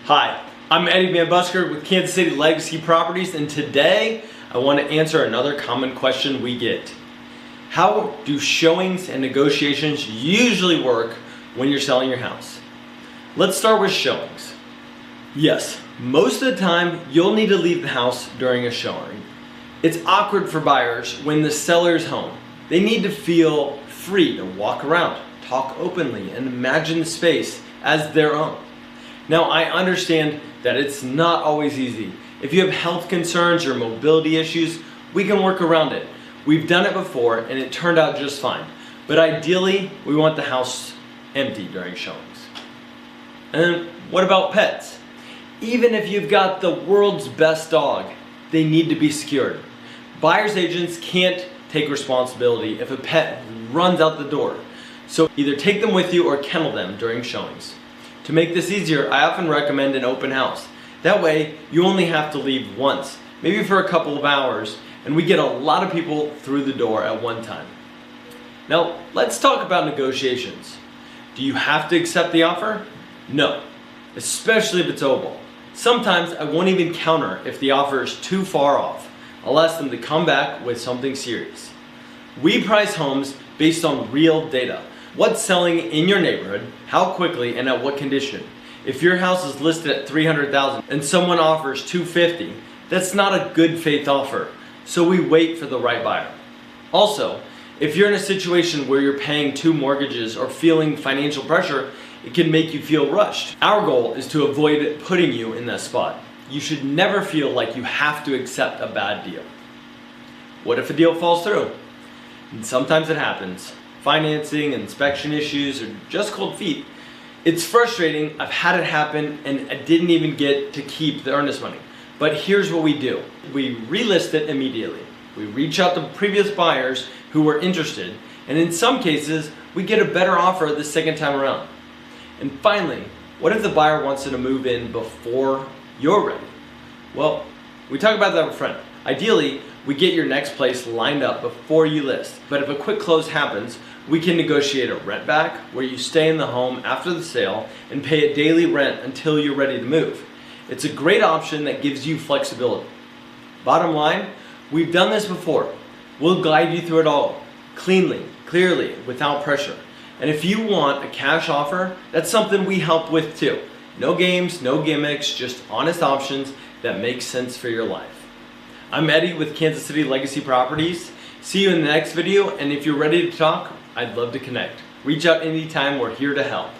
Hi, I'm Eddie Van Busker with Kansas City Legacy Properties, and today I want to answer another common question we get. How do showings and negotiations usually work when you're selling your house? Let's start with showings. Yes, most of the time you'll need to leave the house during a showing. It's awkward for buyers when the seller's home. They need to feel free to walk around, talk openly, and imagine the space as their own. Now, I understand that it's not always easy. If you have health concerns or mobility issues, we can work around it. We've done it before and it turned out just fine. But ideally, we want the house empty during showings. And then what about pets? Even if you've got the world's best dog, they need to be secured. Buyer's agents can't take responsibility if a pet runs out the door. So either take them with you or kennel them during showings. To make this easier, I often recommend an open house. That way, you only have to leave once, maybe for a couple of hours, and we get a lot of people through the door at one time. Now, let's talk about negotiations. Do you have to accept the offer? No, especially if it's oval. Sometimes I won't even counter if the offer is too far off. I'll ask them to come back with something serious. We price homes based on real data. What's selling in your neighborhood, how quickly, and at what condition. If your house is listed at $300,000 and someone offers $250,000, that's not a good faith offer. So we wait for the right buyer. Also, if you're in a situation where you're paying 2 mortgages or feeling financial pressure, it can make you feel rushed. Our goal is to avoid putting you in that spot. You should never feel like you have to accept a bad deal. What if a deal falls through? And sometimes it happens. Financing, inspection issues, or just cold feet. It's frustrating. I've had it happen and I didn't even get to keep the earnest money. But here's what we do. We relist it immediately. We reach out to previous buyers who were interested, and in some cases, we get a better offer the second time around. And finally, what if the buyer wants you to move in before you're ready? Well, we talk about that up front. Ideally, we get your next place lined up before you list. But if a quick close happens, we can negotiate a rent back where you stay in the home after the sale and pay a daily rent until you're ready to move. It's a great option that gives you flexibility. Bottom line, we've done this before. We'll guide you through it all, cleanly, clearly, without pressure. And if you want a cash offer, that's something we help with too. No games, no gimmicks, just honest options that make sense for your life. I'm Eddie with Kansas City Legacy Properties. See you in the next video, and if you're ready to talk, I'd love to connect. Reach out anytime, we're here to help.